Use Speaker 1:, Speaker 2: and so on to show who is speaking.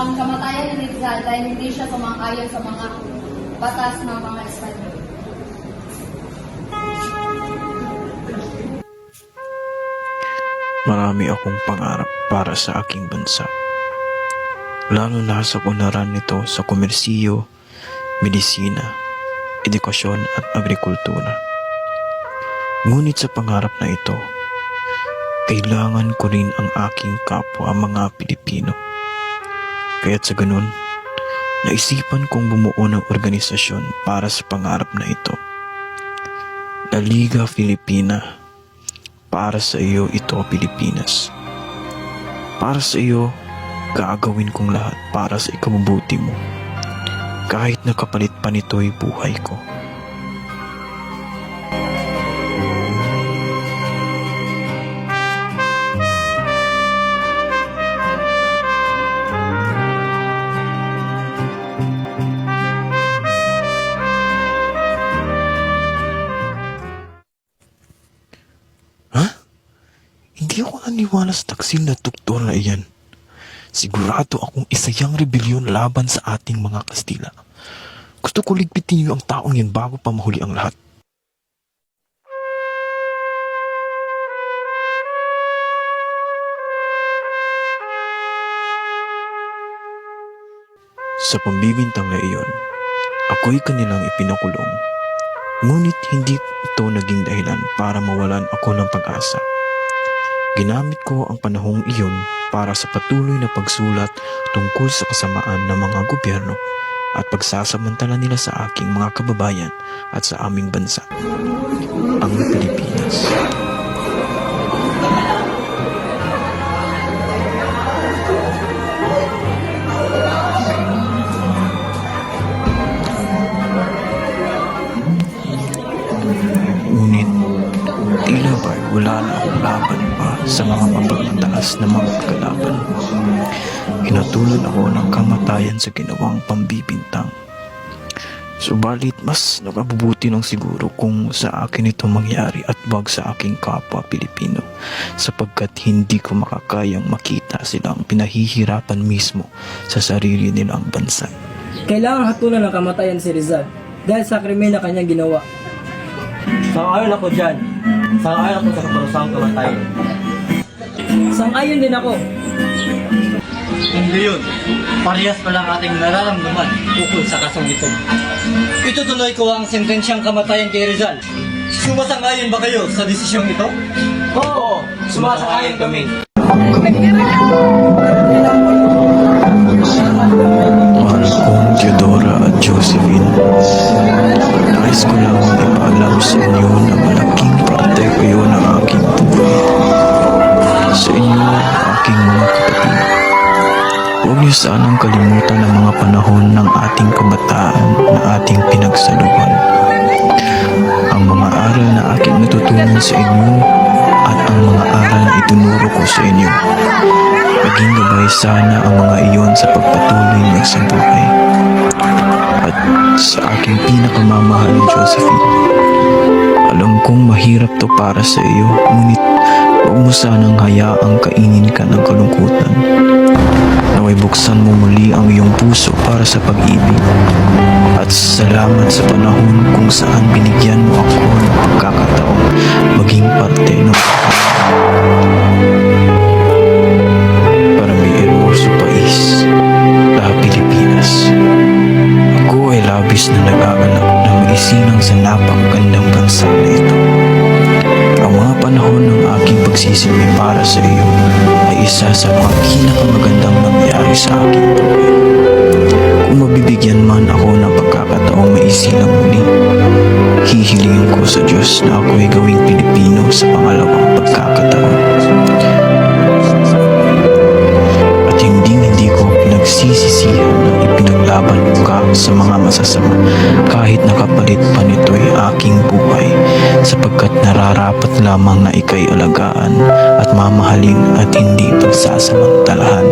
Speaker 1: ang kamatayan ni Rizal dahil hindi siya sumang-ayon sa mga batas ng mga Espanyol.
Speaker 2: Marami akong pangarap para sa aking bansa. Lalo na sa unaran nito sa komersiyo, medisina, edukasyon at agrikultura. Ngunit sa pangarap na ito, kailangan ko rin ang aking kapwa mga Pilipino. Kaya't sa ganun, naisipan kong bumuo ng organisasyon para sa pangarap na ito. La Liga Filipina. Para sa iyo ito, Pilipinas. Para sa iyo, gagawin kong lahat para sa ikabubuti mo. Kahit nakapalit pa nito'y buhay ko. Hindi ako naniwala sa taksil na doktor na iyan. Sigurado akong isa yang rebelyon laban sa ating mga Kastila. Gusto ko ligpitin niyo ang taong yan bago pa mahuli ang lahat. Sa pambibintang na iyon, ako'y kanilang ipinakulong. Ngunit hindi ito naging dahilan para mawalan ako ng pag-asa. Ginamit ko ang panahong iyon para sa patuloy na pagsulat tungkol sa kasamaan ng mga gobyerno at pagsasamantala nila sa aking mga kababayan at sa aming bansa, ang Pilipinas. Ngunit tila ba wala na akong laban pa sa mga mapagmataas na mga kalaban. Hinatulad ako ng kamatayan sa ginawang pambibintang. Subalit mas nakabubuti ng siguro kung sa akin ito mangyari at wag sa aking kapwa Pilipino, sapagkat hindi ko makakayang makita silang pinahihirapan mismo sa sarili nilang bansa.
Speaker 3: Kailangan hatulan ng kamatayan si Rizal dahil sa krimen na kanyang ginawa.
Speaker 4: Sang-ayon ako dyan. Sang-ayon ako sa kaparusang kamatayan.
Speaker 3: Sang-ayon din ako.
Speaker 4: Hindi yun. Parehas pala ang ating nararamdaman ukol sa kasong ito. Itutuloy ko ang sentensyang kamatayan kay Rizal. Sumasang-ayon ba kayo sa desisyong ito? Oo, sumasang-ayon kami.
Speaker 2: Mahal kong Teodora at Josephine, nais ko lang ipaalam sa inyo na malaking parte kayo ng aking buhay. Sa inyo, aking mga kapatid. Huwag niyo sanang kalimutan ang mga panahon ng ating kabataan na ating pinagsaluhan. Ang mga aral na aking natutunan sa inyo at ang mga aral na itinuro ko sa inyo. Maging gabay sana ang mga iyon sa pagpatuloy niyo sa buhay. At sa aking pinakamamahal na Josephine, alam kong mahirap to para sa iyo, ngunit huwag mo sanang hayaang kainin ka ng kalungkutan. Naway buksan mo muli ang iyong puso para sa pag-ibig. At salamat sa panahon kung saan binigyan mo ako ng pagkakataong maging parte ng para may hermoso pais, La Pilipinas. Ako ay labis na nag-aalap na maisinang sa napakagandang bansa na ito. Ang mga panahon ng aking pagsisilbi para sa iyo ay isa sa mga pinakamagandang nangyari sa aking buhay. Kung mabibigyan man ako ng pagkakataong maisilang muli, hihilingin ko sa Diyos na ako ay gawing Pilipino sa pangalawang pagkakataon. At hindi ko pinagsisisihan na ipinaglaban ka sa mga masasama kahit nakapalit pa nito'y aking buhay, sapagkat nararapat lamang na ika'y alagaan at mamahalin at hindi pagsasamantalahan.